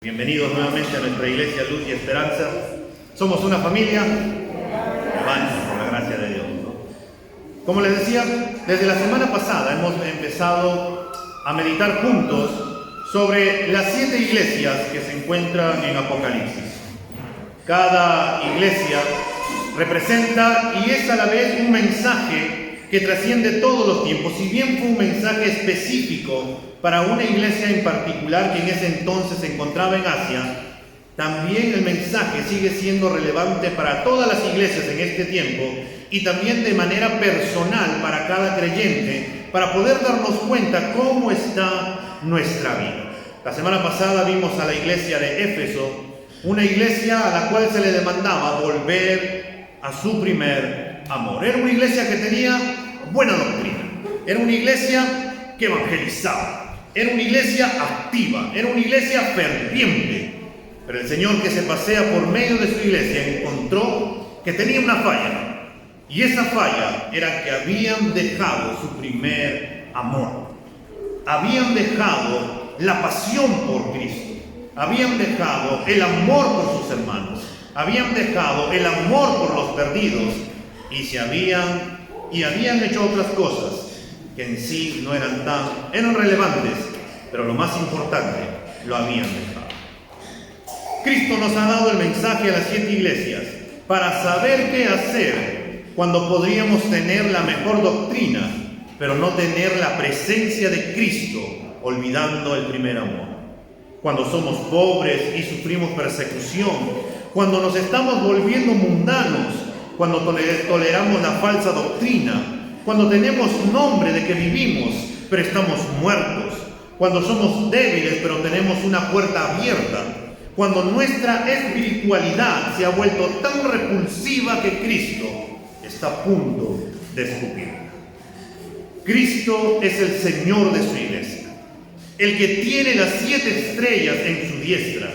Bienvenidos nuevamente a nuestra iglesia Luz y Esperanza. Somos una familia, hermanos, por la gracia de Dios. Como les decía, desde la semana pasada hemos empezado a meditar juntos sobre las 7 iglesias que se encuentran en Apocalipsis. Cada iglesia representa y es a la vez un mensaje que trasciende todos los tiempos. Si bien fue un mensaje específico para una iglesia en particular que en ese entonces se encontraba en Asia, también el mensaje sigue siendo relevante para todas las iglesias en este tiempo y también de manera personal para cada creyente, para poder darnos cuenta cómo está nuestra vida. La semana pasada vimos a la iglesia de Éfeso, una iglesia a la cual se le demandaba volver a su primer amor. Era una iglesia que tenía buena doctrina, era una iglesia que evangelizaba, era una iglesia activa, era una iglesia ferviente. Pero el Señor, que se pasea por medio de su iglesia, encontró que tenía una falla. Y esa falla era que habían dejado su primer amor. Habían dejado la pasión por Cristo. Habían dejado el amor por sus hermanos. Habían dejado el amor por los perdidos. Y habían hecho otras cosas que en sí no eran relevantes, pero lo más importante, lo habían dejado. Cristo nos ha dado el mensaje a las 7 iglesias para saber qué hacer cuando podríamos tener la mejor doctrina, pero no tener la presencia de Cristo, olvidando el primer amor. Cuando somos pobres y sufrimos persecución, cuando nos estamos volviendo mundanos, cuando toleramos la falsa doctrina, cuando tenemos nombre de que vivimos, pero estamos muertos, cuando somos débiles, pero tenemos una puerta abierta, cuando nuestra espiritualidad se ha vuelto tan repulsiva que Cristo está a punto de escupir. Cristo es el Señor de su iglesia, el que tiene las 7 estrellas en su diestra,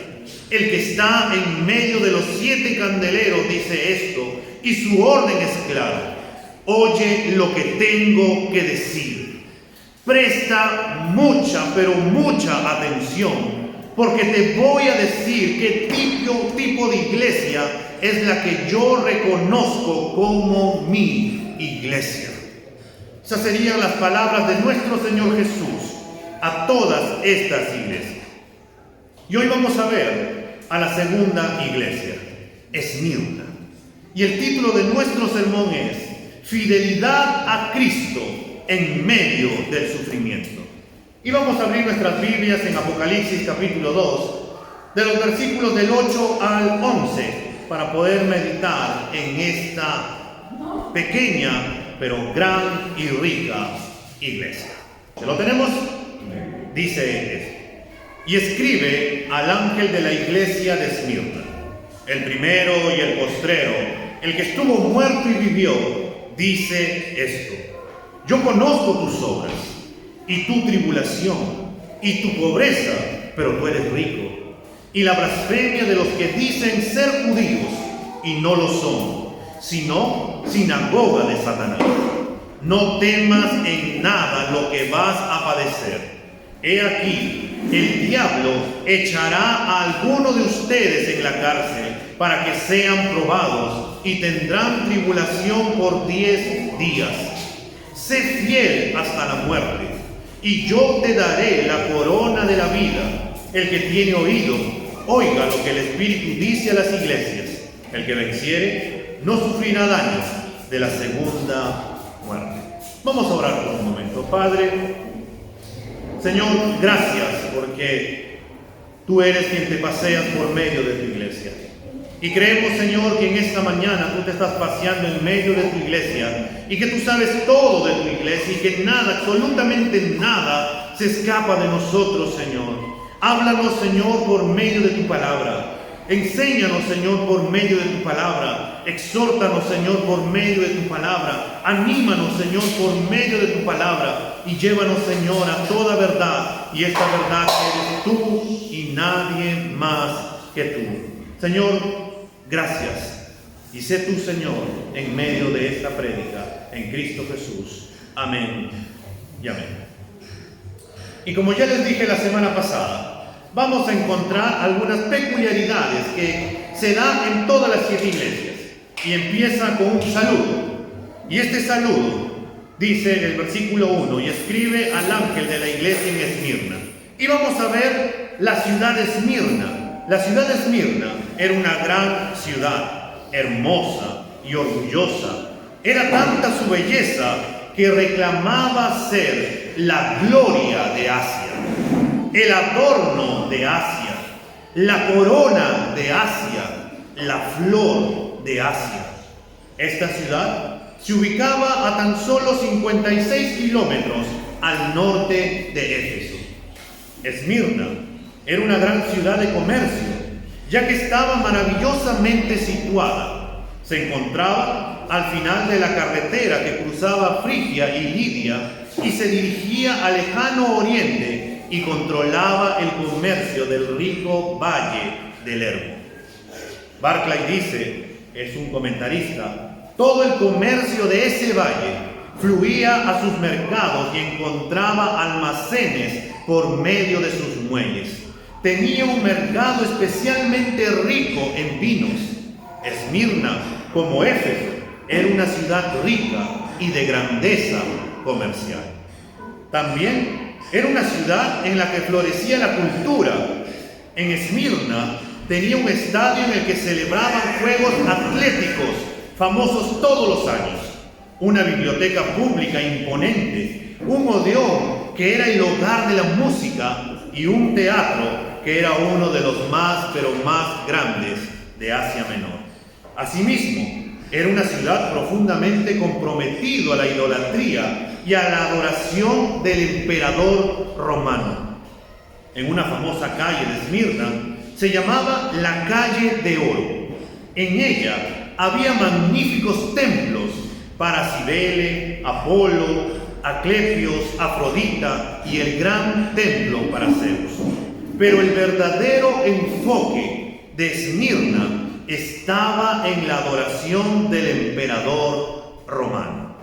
el que está en medio de los 7 candeleros, dice esto, y su orden es clara. Oye lo que tengo que decir. Presta mucha, pero mucha atención, porque te voy a decir qué tipo de iglesia es la que yo reconozco como mi iglesia. Esas serían las palabras de nuestro Señor Jesús a todas estas iglesias. Y hoy vamos a ver a la segunda iglesia, Esmirna. Y el título de nuestro sermón es Fidelidad a Cristo en medio del sufrimiento. Y vamos a abrir nuestras Biblias en Apocalipsis capítulo 2, de los versículos del 8 al 11, para poder meditar en esta pequeña pero gran y rica iglesia. ¿Se lo tenemos? Dice esto. Y escribe al ángel de la iglesia de Esmirna, el primero y el postrero, el que estuvo muerto y vivió, dice esto: yo conozco tus obras y tu tribulación y tu pobreza, pero tú eres rico, y la blasfemia de los que dicen ser judíos y no lo son, sino sinagoga de Satanás. No temas en nada lo que vas a padecer. He aquí, el diablo echará a alguno de ustedes en la cárcel para que sean probados y tendrán tribulación por 10 días. Sé fiel hasta la muerte, y yo te daré la corona de la vida. El que tiene oído, oiga lo que el Espíritu dice a las iglesias. El que venciere no sufrirá daños de la segunda muerte. Vamos a orar por un momento. Padre, Señor, gracias porque tú eres quien te paseas por medio de tu iglesia. Y creemos, Señor, que en esta mañana tú te estás paseando en medio de tu iglesia y que tú sabes todo de tu iglesia y que nada, absolutamente nada, se escapa de nosotros, Señor. Háblanos, Señor, por medio de tu palabra. Enséñanos, Señor, por medio de tu palabra. Exhórtanos, Señor, por medio de tu palabra. Anímanos, Señor, por medio de tu palabra. Y llévanos, Señor, a toda verdad. Y esta verdad eres tú y nadie más que tú. Señor, gracias. Y sé tú, Señor, en medio de esta prédica, en Cristo Jesús. Amén y amén. Y como ya les dije la semana pasada, vamos a encontrar algunas peculiaridades que se dan en todas las 7 iglesias. Y empieza con un saludo. Y este saludo dice en el versículo 1: y escribe al ángel de la iglesia en Esmirna. Y vamos a ver la ciudad de Esmirna. La ciudad de Esmirna era una gran ciudad, hermosa y orgullosa. Era tanta su belleza que reclamaba ser la gloria de Asia, el adorno de Asia, la corona de Asia, la flor de Asia. Esta ciudad se ubicaba a tan solo 56 kilómetros al norte de Éfeso. Esmirna era una gran ciudad de comercio, ya que estaba maravillosamente situada. Se encontraba al final de la carretera que cruzaba Frigia y Lidia y se dirigía al lejano oriente y controlaba el comercio del rico valle del Hermo. Barclay dice, es un comentarista, todo el comercio de ese valle fluía a sus mercados y encontraba almacenes por medio de sus muelles. Tenía un mercado especialmente rico en vinos. Esmirna, como Éfeso, era una ciudad rica y de grandeza comercial. También era una ciudad en la que florecía la cultura. En Esmirna tenía un estadio en el que celebraban juegos atléticos famosos todos los años, una biblioteca pública imponente, un odeón que era el hogar de la música y un teatro que era uno de los más grandes de Asia Menor. Asimismo, era una ciudad profundamente comprometida a la idolatría y a la adoración del emperador romano. En una famosa calle de Esmirna se llamaba la Calle de Oro. En ella había magníficos templos para Cibele, Apolo, Asclepios, Afrodita y el gran templo para Zeus. Pero el verdadero enfoque de Esmirna estaba en la adoración del emperador romano.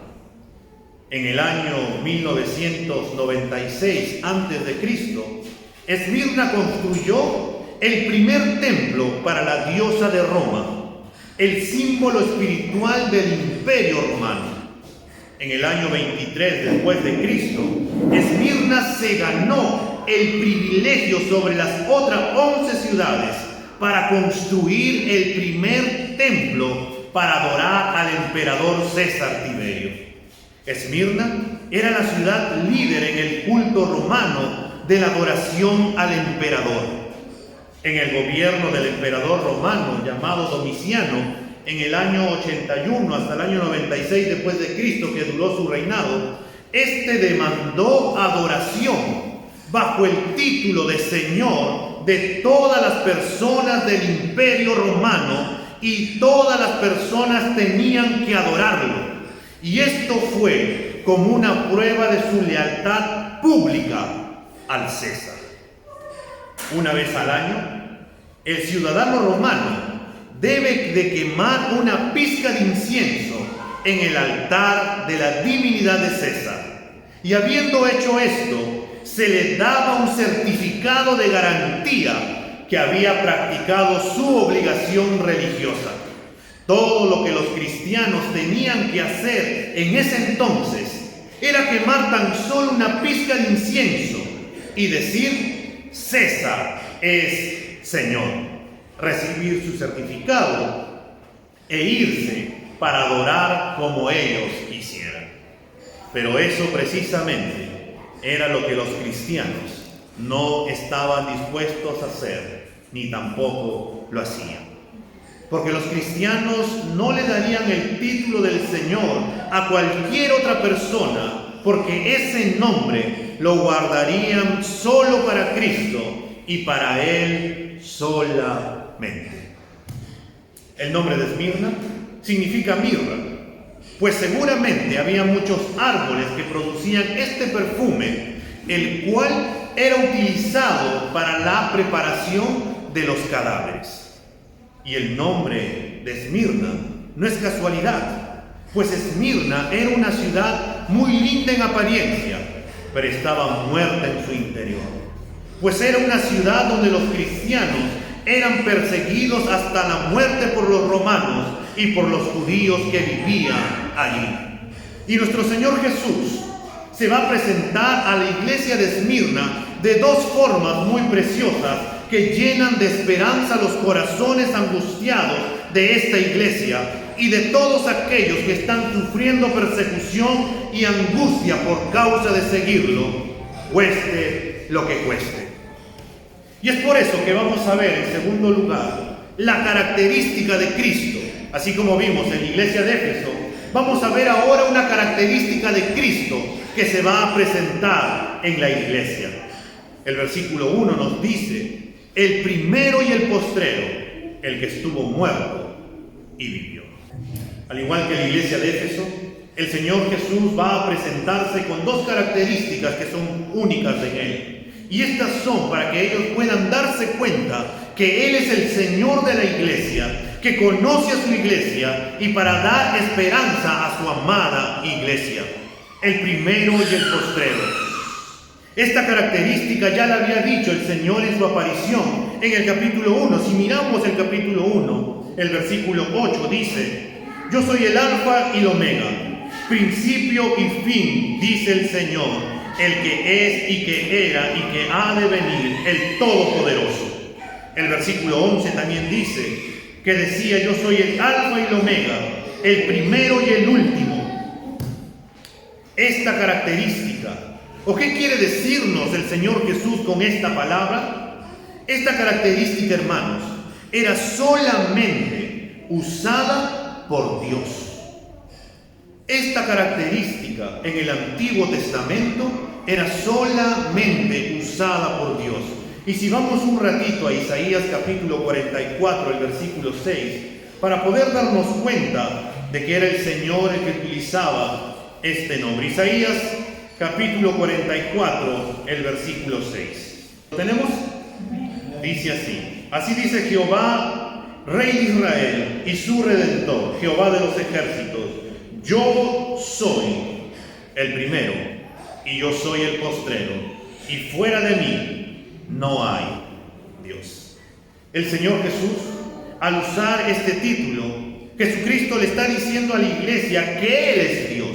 En el año 1996 a.C., Esmirna construyó el primer templo para la diosa de Roma, el símbolo espiritual del imperio romano. En el año 23 después de Cristo, Esmirna se ganó el privilegio sobre las otras 11 ciudades para construir el primer templo para adorar al emperador César Tiberio. Esmirna era la ciudad líder en el culto romano de la adoración al emperador. En el gobierno del emperador romano llamado Domiciano, en el año 81 hasta el año 96 después de Cristo, que duró su reinado, este demandó adoración bajo el título de Señor de todas las personas del imperio romano, y todas las personas tenían que adorarlo. Y esto fue como una prueba de su lealtad pública al César. Una vez al año, el ciudadano romano debe de quemar una pizca de incienso en el altar de la divinidad de César. Y habiendo hecho esto, se le daba un certificado de garantía que había practicado su obligación religiosa. Todo lo que los cristianos tenían que hacer en ese entonces era quemar tan solo una pizca de incienso y decir: César es Señor, recibir su certificado e irse para adorar como ellos quisieran. Pero eso precisamente era lo que los cristianos no estaban dispuestos a hacer, ni tampoco lo hacían. Porque los cristianos no le darían el título del Señor a cualquier otra persona, porque ese nombre lo guardarían solo para Cristo y para Él solamente. El nombre de Esmirna significa mirra, pues seguramente había muchos árboles que producían este perfume, el cual era utilizado para la preparación de los cadáveres. Y el nombre de Esmirna no es casualidad, pues Esmirna era una ciudad muy linda en apariencia, pero estaba muerta en su interior. pues era una ciudad donde los cristianos eran perseguidos hasta la muerte por los romanos y por los judíos que vivían allí. Y nuestro Señor Jesús se va a presentar a la iglesia de Esmirna de dos formas muy preciosas que llenan de esperanza los corazones angustiados de esta iglesia y de todos aquellos que están sufriendo persecución y angustia por causa de seguirlo, cueste lo que cueste. Y es por eso que vamos a ver, en segundo lugar, la característica de Cristo. Así como vimos en la iglesia de Éfeso, vamos a ver ahora una característica de Cristo que se va a presentar en la iglesia. El versículo 1 nos dice: el primero y el postrero, el que estuvo muerto y vivió. Al igual que la iglesia de Éfeso, el Señor Jesús va a presentarse con dos características que son únicas en Él. Y estas son para que ellos puedan darse cuenta que Él es el Señor de la iglesia, que conoce a su iglesia y para dar esperanza a su amada iglesia. El primero y el postrero. Esta característica ya la había dicho el Señor en su aparición en el capítulo 1. Si miramos el capítulo 1, el versículo 8 dice: yo soy el alfa y el omega, principio y fin, dice el Señor, el que es y que era y que ha de venir, el Todopoderoso. El versículo 11 también dice que decía: yo soy el alfa y el omega, el primero y el último. Esta característica, ¿o qué quiere decirnos el Señor Jesús con esta palabra? Esta característica, hermanos, era solamente usada por Dios. Esta característica en el Antiguo Testamento era solamente usada por Dios. Y si vamos un ratito a Isaías capítulo 44, el versículo 6, para poder darnos cuenta de que era el Señor el que utilizaba este nombre. Isaías capítulo 44, el versículo 6. ¿Lo tenemos? Dice así: así dice Jehová, Rey de Israel y su Redentor, Jehová de los ejércitos: yo soy el primero y yo soy el postrero, y fuera de mí no hay Dios. El Señor Jesús, al usar este título, Jesucristo le está diciendo a la iglesia que Él es Dios,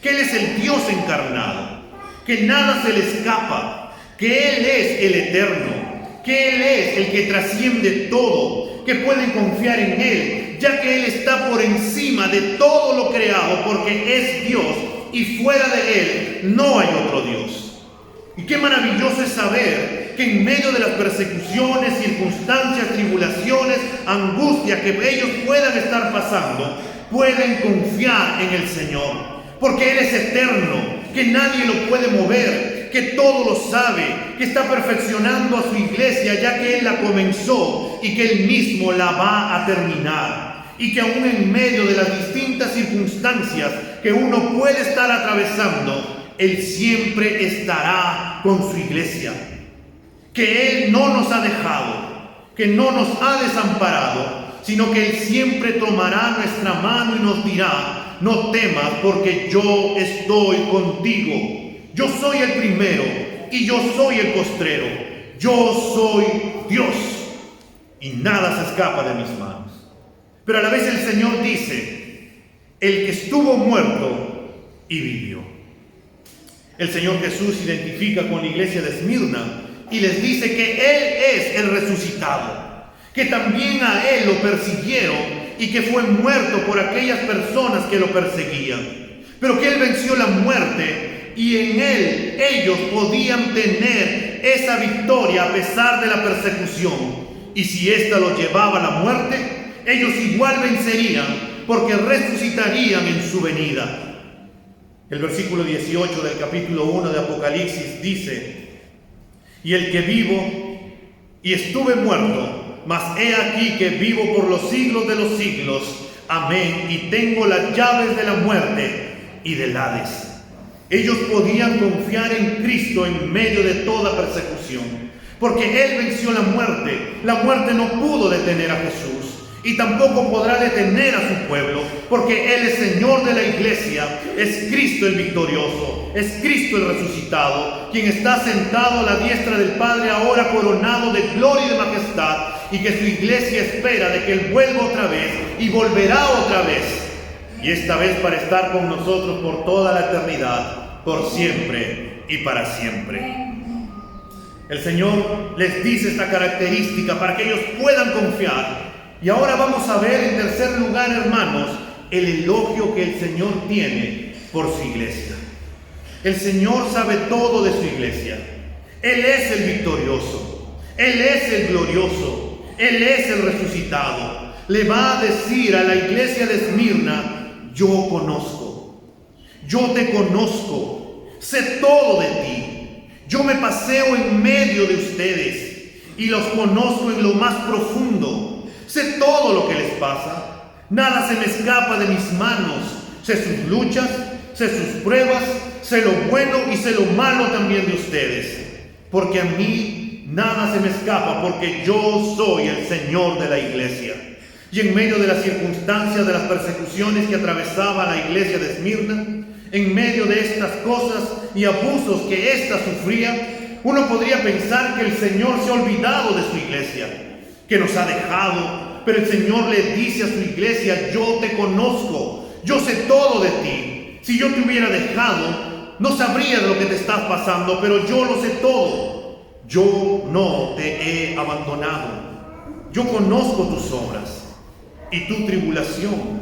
que Él es el Dios encarnado, que nada se le escapa, que Él es el eterno, que Él es el que trasciende todo, que pueden confiar en Él, ya que Él está por encima de todo lo creado, porque es Dios y fuera de Él no hay otro Dios. Y qué maravilloso es saber que en medio de las persecuciones, circunstancias, tribulaciones, angustia que ellos puedan estar pasando, pueden confiar en el Señor. Porque Él es eterno, que nadie lo puede mover, que todo lo sabe, que está perfeccionando a su iglesia ya que Él la comenzó y que Él mismo la va a terminar. Y que aún en medio de las distintas circunstancias que uno puede estar atravesando, Él siempre estará con su iglesia. Que Él no nos ha dejado, que no nos ha desamparado, sino que Él siempre tomará nuestra mano y nos dirá: no temas, porque yo estoy contigo. Yo soy el primero y yo soy el postrero. Yo soy Dios y nada se escapa de mis manos. Pero a la vez el Señor dice: el que estuvo muerto y vivió. El Señor Jesús identifica con la iglesia de Esmirna y les dice que Él es el resucitado, que también a Él lo persiguieron y que fue muerto por aquellas personas que lo perseguían, pero que Él venció la muerte y en Él ellos podían tener esa victoria a pesar de la persecución. Y si ésta los llevaba a la muerte, ellos igual vencerían, porque resucitarían en su venida. El versículo 18 del capítulo 1 de Apocalipsis dice: y el que vivo y estuve muerto, mas he aquí que vivo por los siglos de los siglos, amén, y tengo las llaves de la muerte y del Hades. Ellos podían confiar en Cristo en medio de toda persecución, porque Él venció la muerte. La muerte no pudo detener a Jesús. y tampoco podrá detener a su pueblo, porque Él es Señor de la iglesia, es Cristo el victorioso, es Cristo el resucitado, quien está sentado a la diestra del Padre, ahora coronado de gloria y de majestad, y que su iglesia espera de que Él vuelva otra vez y volverá otra vez, y esta vez para estar con nosotros por toda la eternidad, por siempre y para siempre. El Señor les dice esta característica para que ellos puedan confiar. Y ahora vamos a ver en tercer lugar, hermanos, el elogio que el Señor tiene por su iglesia. El Señor sabe todo de su iglesia. Él es el victorioso, Él es el glorioso, Él es el resucitado. Le va a decir a la iglesia de Esmirna: yo conozco, yo te conozco, sé todo de ti. Yo me paseo en medio de ustedes y los conozco en lo más profundo. Sé todo lo que les pasa, nada se me escapa de mis manos. Sé sus luchas, sé sus pruebas, sé lo bueno y sé lo malo también de ustedes. Porque a mí nada se me escapa, porque yo soy el Señor de la iglesia. Y en medio de las circunstancias de las persecuciones que atravesaba la iglesia de Esmirna, en medio de estas cosas y abusos que ésta sufría, uno podría pensar que el Señor se ha olvidado de su iglesia, que nos ha dejado, pero el Señor le dice a su iglesia: yo te conozco, yo sé todo de ti. Si yo te hubiera dejado, no sabría de lo que te estás pasando, pero yo lo sé todo. Yo no te he abandonado. Yo conozco tus obras y tu tribulación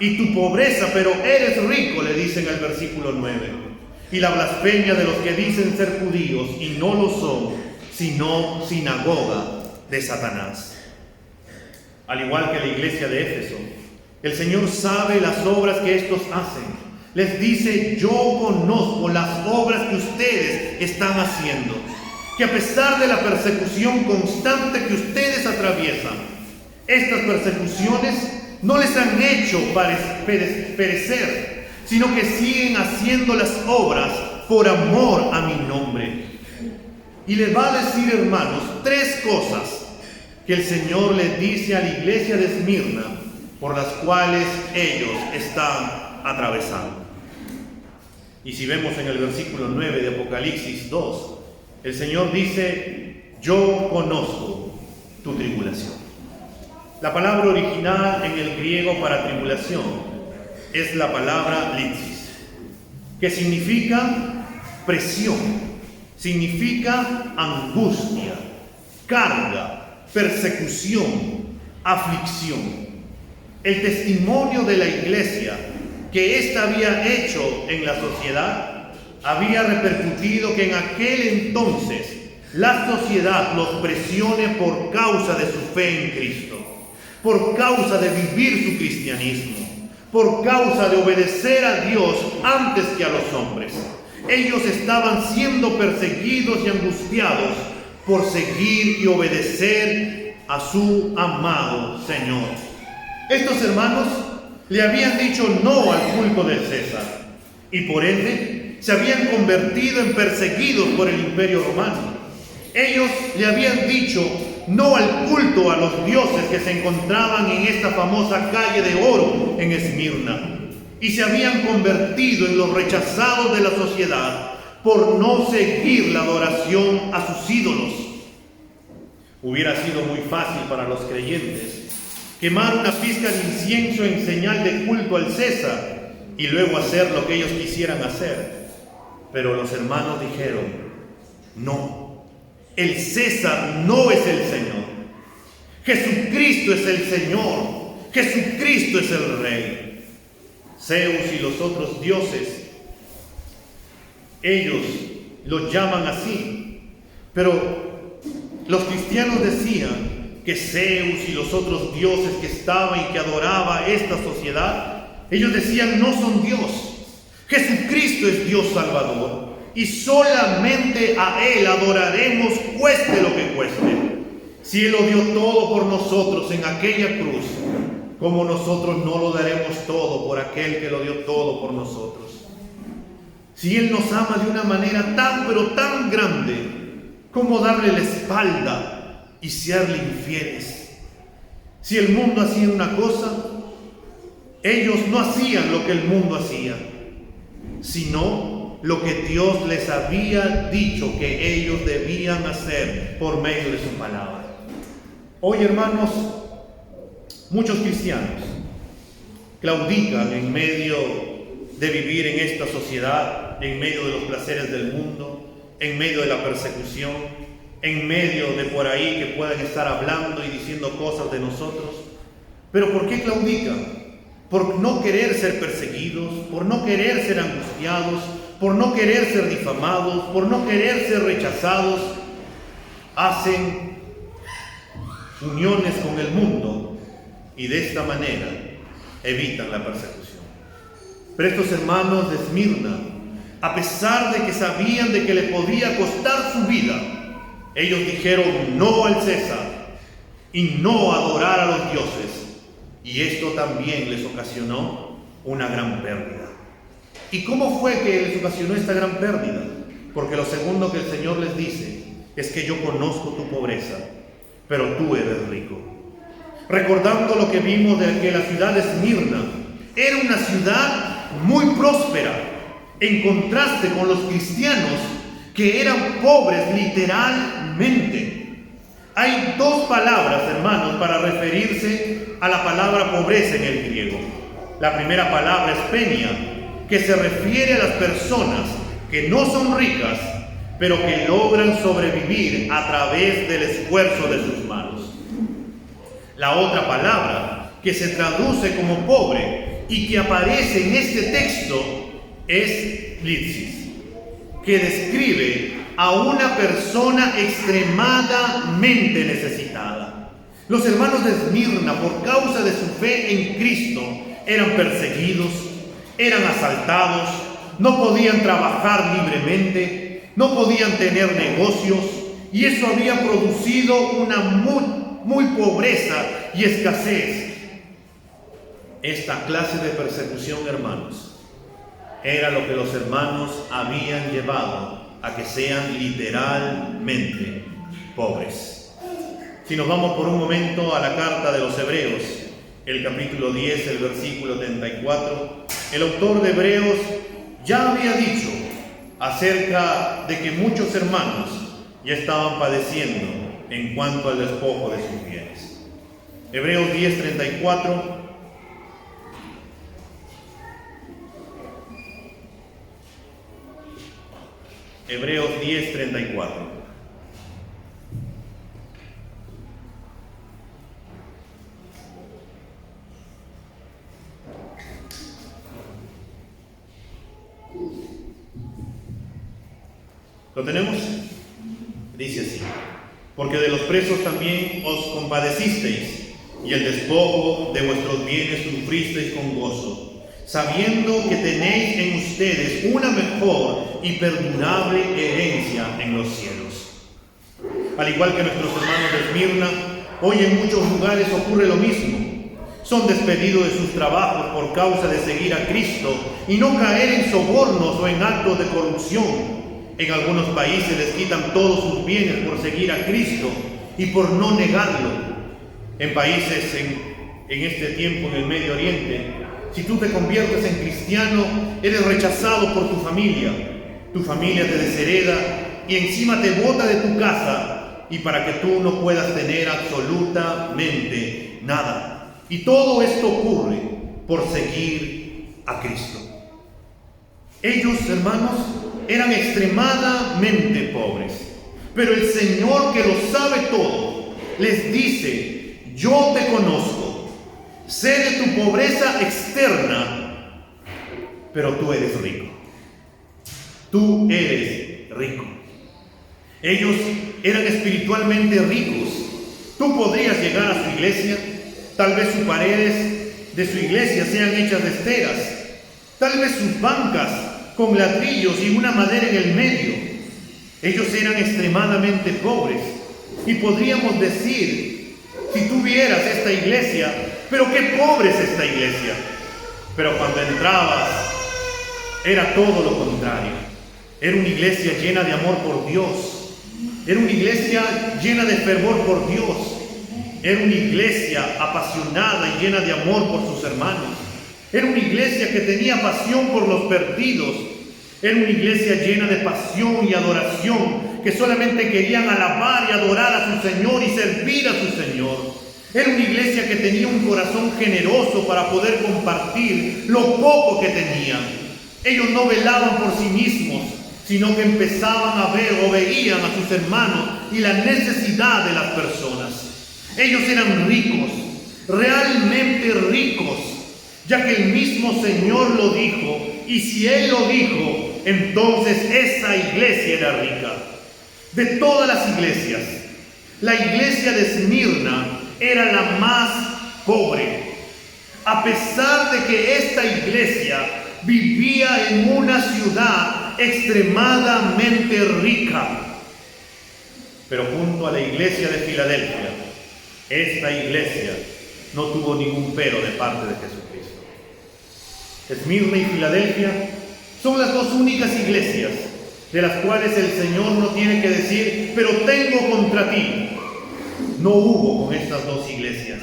y tu pobreza, pero eres rico, le dice en el versículo 9. Y la blasfemia de los que dicen ser judíos y no lo son, sino sinagoga de Satanás. Al igual que la iglesia de Éfeso, el Señor sabe las obras que estos hacen. Les dice: yo conozco las obras que ustedes están haciendo, que a pesar de la persecución constante que ustedes atraviesan, estas persecuciones no les han hecho perecer, sino que siguen haciendo las obras por amor a mi nombre. Y les va a decir, hermanos, tres cosas que el Señor les dice a la iglesia de Esmirna por las cuales ellos están atravesando. Y si vemos en el versículo 9 de Apocalipsis 2, el Señor dice: yo conozco tu tribulación. La palabra original en el griego para tribulación es la palabra litis, que significa presión, significa angustia, carga, persecución, aflicción. El testimonio de la iglesia que ésta había hecho en la sociedad había repercutido que en aquel entonces la sociedad los presione por causa de su fe en Cristo, por causa de vivir su cristianismo, por causa de obedecer a Dios antes que a los hombres. Ellos estaban siendo perseguidos y angustiados por seguir y obedecer a su amado Señor. Estos hermanos le habían dicho no al culto del César y por ende se habían convertido en perseguidos por el Imperio Romano. Ellos le habían dicho no al culto a los dioses que se encontraban en esta famosa calle de oro en Esmirna, y se habían convertido en los rechazados de la sociedad por no seguir la adoración a sus ídolos. Hubiera sido muy fácil para los creyentes quemar una pizca de incienso en señal de culto al César y luego hacer lo que ellos quisieran hacer. Pero los hermanos dijeron: no, el César no es el Señor. Jesucristo es el Señor. Jesucristo es el Rey. Zeus y los otros dioses, ellos los llaman así, pero los cristianos decían que Zeus y los otros dioses que estaban y que adoraba esta sociedad, ellos decían: no son Dios. Jesucristo es Dios Salvador y solamente a Él adoraremos cueste lo que cueste. Si Él lo dio todo por nosotros en aquella cruz, ¿cómo nosotros no lo daremos todo por aquel que lo dio todo por nosotros? Si Él nos ama de una manera tan pero tan grande, ¿cómo darle la espalda y serle infieles? Si el mundo hacía una cosa, ellos no hacían lo que el mundo hacía, sino lo que Dios les había dicho que ellos debían hacer por medio de su palabra. Hoy, hermanos, muchos cristianos claudican en medio de vivir en esta sociedad, en medio de los placeres del mundo, en medio de la persecución, en medio de por ahí que puedan estar hablando y diciendo cosas de nosotros. ¿Pero por qué claudican? Por no querer ser perseguidos, por no querer ser angustiados, por no querer ser difamados, por no querer ser rechazados. Hacen uniones con el mundo y de esta manera evitan la persecución. Pero estos hermanos de Esmirna, a pesar de que sabían de que le podía costar su vida, ellos dijeron no al César y no adorar a los dioses. Y esto también les ocasionó una gran pérdida. ¿Y cómo fue que les ocasionó esta gran pérdida? Porque lo segundo que el Señor les dice es que yo conozco tu pobreza, pero tú eres rico. Recordando lo que vimos de que la ciudad de Esmirna era una ciudad muy próspera, en contraste con los cristianos que eran pobres literalmente. Hay dos palabras, hermanos, para referirse a la palabra pobreza en el griego. La primera palabra es penia, que se refiere a las personas que no son ricas, pero que logran sobrevivir a través del esfuerzo de sus manos. La otra palabra, que se traduce como pobre y que aparece en este texto, es litsis, que describe a una persona extremadamente necesitada. Los hermanos de Esmirna, por causa de su fe en Cristo, eran perseguidos, eran asaltados, no podían trabajar libremente, no podían tener negocios, y eso había producido una muy pobreza y escasez. Esta clase de persecución, hermanos, era lo que los hermanos habían llevado a que sean literalmente pobres. Si nos vamos por un momento a la carta de los Hebreos, el capítulo 10, el versículo 34, el autor de Hebreos ya había dicho acerca de que muchos hermanos ya estaban padeciendo en cuanto al despojo de sus bienes. Hebreos 10, 34. Hebreos 10, 34. ¿Lo tenemos? Dice así: porque de los presos también os compadecisteis, y el despojo de vuestros bienes sufristeis con gozo, sabiendo que tenéis en ustedes una mejor y perdurable herencia en los cielos. Al igual que nuestros hermanos de Esmirna, hoy en muchos lugares ocurre lo mismo. Son despedidos de sus trabajos por causa de seguir a Cristo y no caer en sobornos o en actos de corrupción. En algunos países les quitan todos sus bienes por seguir a Cristo y por no negarlo. En países en este tiempo en el Medio Oriente, si tú te conviertes en cristiano, eres rechazado por tu familia te deshereda y encima te bota de tu casa, y para que tú no puedas tener absolutamente nada. Y todo esto ocurre por seguir a Cristo. Ellos, hermanos, eran extremadamente pobres, pero el Señor, que lo sabe todo, les dice: yo te conozco, sé de tu pobreza externa, pero tú eres rico. Tú eres rico. Ellos eran espiritualmente ricos. Tú podrías llegar a su iglesia, tal vez sus paredes de su iglesia sean hechas de esteras, tal vez sus bancas con ladrillos y una madera en el medio. Ellos eran extremadamente pobres, y podríamos decir, si tú vieras esta iglesia, pero qué pobre es esta iglesia. Pero cuando entrabas, era todo lo contrario. Era una iglesia llena de amor por Dios, era una iglesia llena de fervor por Dios. Era una iglesia apasionada y llena de amor por sus hermanos. Era una iglesia que tenía pasión por los perdidos. Era una iglesia llena de pasión y adoración, que solamente querían alabar y adorar a su Señor y servir a su Señor. Era una iglesia que tenía un corazón generoso para poder compartir lo poco que tenían. Ellos no velaban por sí mismos, sino que empezaban a ver o veían a sus hermanos y la necesidad de las personas. Ellos eran ricos, realmente ricos, ya que el mismo Señor lo dijo, y si Él lo dijo, entonces esa iglesia era rica. De todas las iglesias, la iglesia de Esmirna era la más pobre, a pesar de que esta iglesia vivía en una ciudad extremadamente rica. Pero junto a la iglesia de Filadelfia, esta iglesia no tuvo ningún pero de parte de Jesucristo. Esmirna y Filadelfia son las dos únicas iglesias de las cuales el Señor no tiene que decir, pero tengo contra ti. No hubo con estas dos iglesias.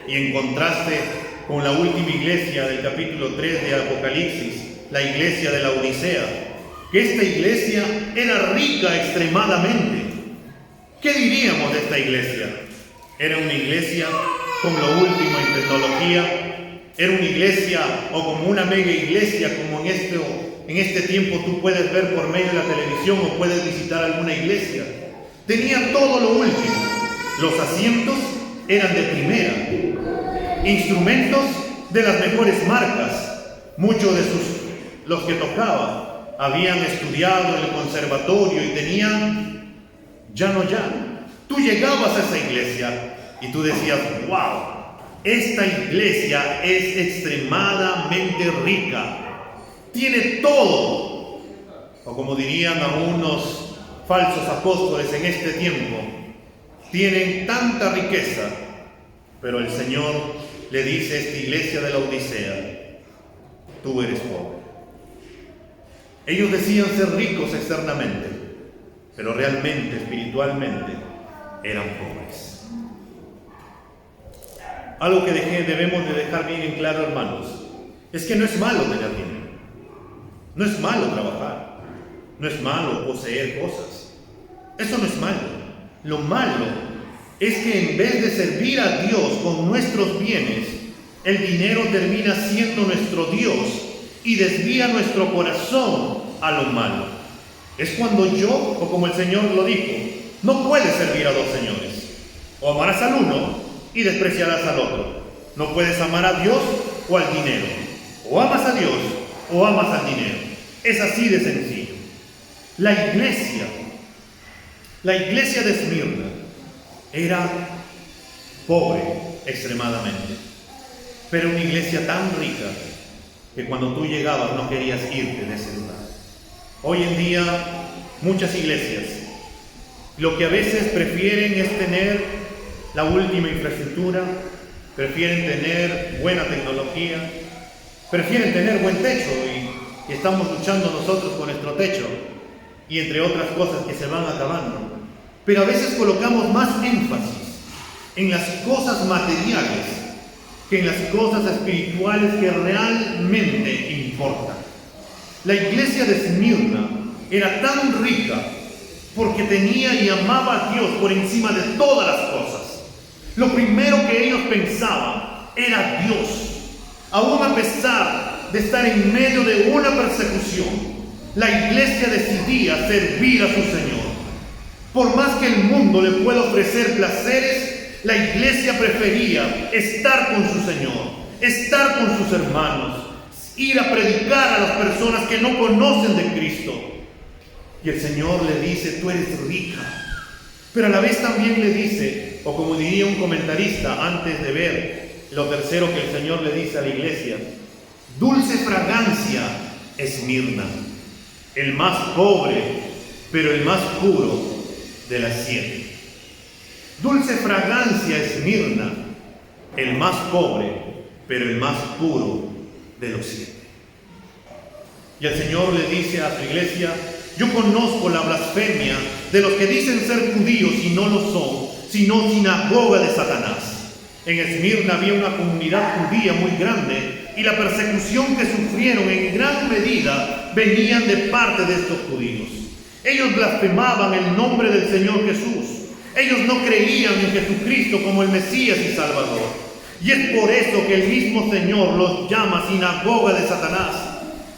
Y en contraste con la última iglesia del capítulo 3 de Apocalipsis, la iglesia de la Odisea, que esta iglesia era rica extremadamente. ¿Qué diríamos de esta iglesia? Era una iglesia con lo último en tecnología. Era una iglesia o como una mega iglesia como en este tiempo tú puedes ver por medio de la televisión o puedes visitar alguna iglesia. Tenía todo lo último. Los asientos eran de primera. Instrumentos de las mejores marcas. Muchos de los que tocaban habían estudiado en el conservatorio y tenían ya. Tú llegabas a esa iglesia y tú decías, wow, esta iglesia es extremadamente rica. Tiene todo. O como dirían algunos falsos apóstoles en este tiempo, tienen tanta riqueza. Pero el Señor le dice a esta iglesia de la Odisea, tú eres pobre. Ellos decían ser ricos externamente, pero realmente, espiritualmente, eran pobres. Algo que debemos de dejar bien en claro, hermanos, es que no es malo tener dinero. No es malo trabajar. No es malo poseer cosas. Eso no es malo. Lo malo es que en vez de servir a Dios con nuestros bienes, el dinero termina siendo nuestro Dios y desvía nuestro corazón a lo malo. Es cuando yo, o como el Señor lo dijo, no puedes servir a dos señores. O amarás al uno y despreciarás al otro. No puedes amar a Dios o al dinero. O amas a Dios o amas al dinero. Es así de sencillo. La iglesia de Esmirna era pobre extremadamente, pero una iglesia tan rica que cuando tú llegabas no querías irte de ese lugar. Hoy en día muchas iglesias lo que a veces prefieren es tener la última infraestructura, prefieren tener buena tecnología, prefieren tener buen techo y estamos luchando nosotros con nuestro techo y entre otras cosas que se van acabando. Pero a veces colocamos más énfasis en las cosas materiales que en las cosas espirituales que realmente importan. La iglesia de Esmirna era tan rica porque tenía y amaba a Dios por encima de todas las cosas. Lo primero que ellos pensaban era Dios. Aún a pesar de estar en medio de una persecución, la iglesia decidía servir a su Señor. Por más que el mundo le pueda ofrecer placeres, la iglesia prefería estar con su Señor, estar con sus hermanos, ir a predicar a las personas que no conocen de Cristo. Y el Señor le dice, tú eres rica. Pero a la vez también le dice, o como diría un comentarista antes de ver lo tercero que el Señor le dice a la iglesia, dulce fragancia Esmirna, el más pobre, pero el más puro de las 7. Dulce fragancia Esmirna, el más pobre, pero el más puro de los 7. Y el Señor le dice a su iglesia, yo conozco la blasfemia de los que dicen ser judíos y no lo son, sino sinagoga de Satanás. En Esmirna había una comunidad judía muy grande y la persecución que sufrieron en gran medida venían de parte de estos judíos. Ellos blasfemaban el nombre del Señor Jesús. Ellos no creían en Jesucristo como el Mesías y Salvador. Y es por eso que el mismo Señor los llama sinagoga de Satanás.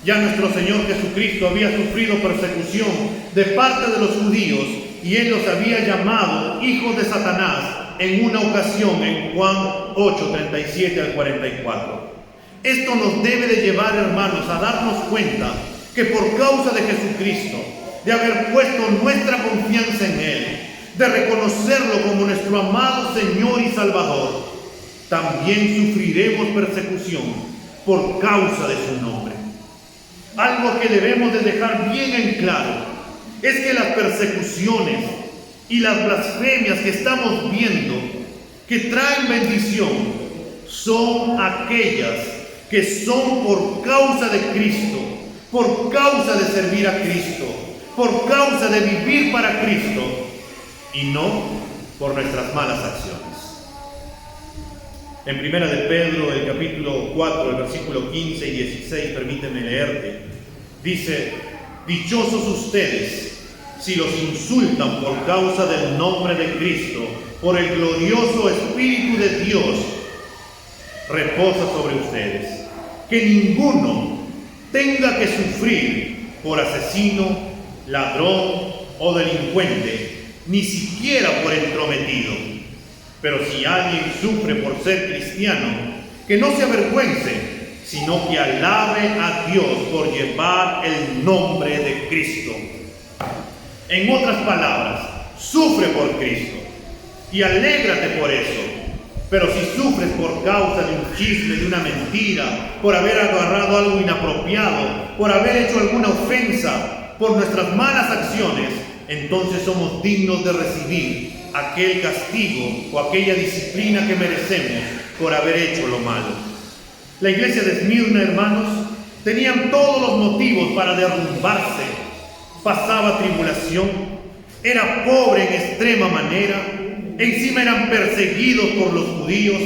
Ya nuestro Señor Jesucristo había sufrido persecución de parte de los judíos y Él los había llamado hijos de Satanás en una ocasión en Juan 8, 37 al 44. Esto nos debe de llevar, hermanos, a darnos cuenta que por causa de Jesucristo, de haber puesto nuestra confianza en Él, de reconocerlo como nuestro amado Señor y Salvador, también sufriremos persecución por causa de su nombre. Algo que debemos de dejar bien en claro es que las persecuciones y las blasfemias que estamos viendo que traen bendición son aquellas que son por causa de Cristo, por causa de servir a Cristo, por causa de vivir para Cristo y no por nuestras malas acciones. En Primera de Pedro, el capítulo 4, el versículo 15 y 16, permíteme leerte, dice: dichosos ustedes si los insultan por causa del nombre de Cristo, por el glorioso Espíritu de Dios reposa sobre ustedes. Que ninguno tenga que sufrir por asesino, ladrón o delincuente, ni siquiera por entrometido. Pero si alguien sufre por ser cristiano, que no se avergüence, sino que alabe a Dios por llevar el nombre de Cristo. En otras palabras, sufre por Cristo y alégrate por eso. Pero si sufres por causa de un chisme, de una mentira, por haber agarrado algo inapropiado, por haber hecho alguna ofensa, por nuestras malas acciones, entonces somos dignos de recibir aquel castigo o aquella disciplina que merecemos por haber hecho lo malo. La iglesia de Esmirna, hermanos, tenían todos los motivos para derrumbarse. Pasaba tribulación, era pobre en extrema manera, encima eran perseguidos por los judíos,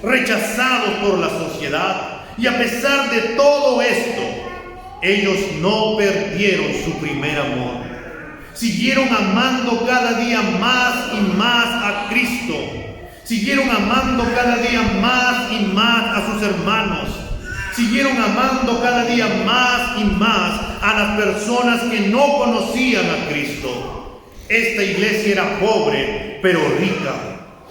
rechazados por la sociedad, y a pesar de todo esto, ellos no perdieron su primer amor. Siguieron amando cada día más y más a Cristo. Siguieron amando cada día más y más a sus hermanos. Siguieron amando cada día más y más a las personas que no conocían a Cristo. Esta iglesia era pobre, pero rica.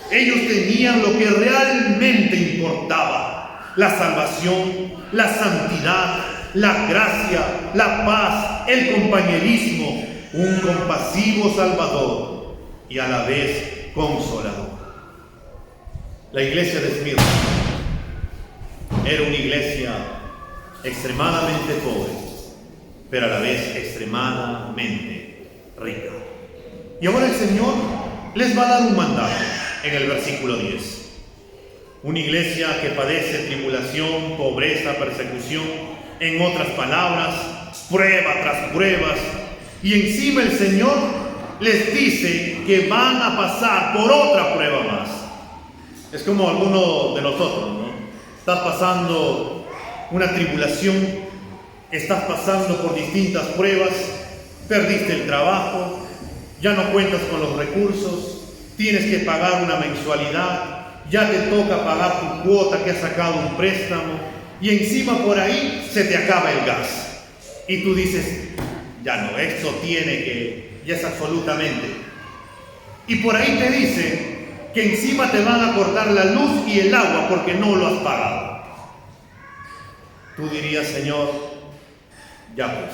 Ellos tenían lo que realmente importaba: la salvación, la santidad, la gracia, la paz, el compañerismo, un compasivo Salvador y a la vez consolador. La iglesia de Esmirna era una iglesia extremadamente pobre, pero a la vez extremadamente rica. Y ahora el Señor les va a dar un mandato en el versículo 10. Una iglesia que padece tribulación, pobreza, persecución, en otras palabras, prueba tras pruebas. Y encima el Señor les dice que van a pasar por otra prueba más. Es como algunos de nosotros, ¿no? Estás pasando una tribulación, estás pasando por distintas pruebas, perdiste el trabajo, ya no cuentas con los recursos, tienes que pagar una mensualidad, ya te toca pagar tu cuota que has sacado un préstamo, y encima por ahí se te acaba el gas. Y tú dices: ya no, esto tiene que, ya es absolutamente. Y por ahí te dicen que encima te van a cortar la luz y el agua porque no lo has pagado. Tú dirías: Señor, ya pues.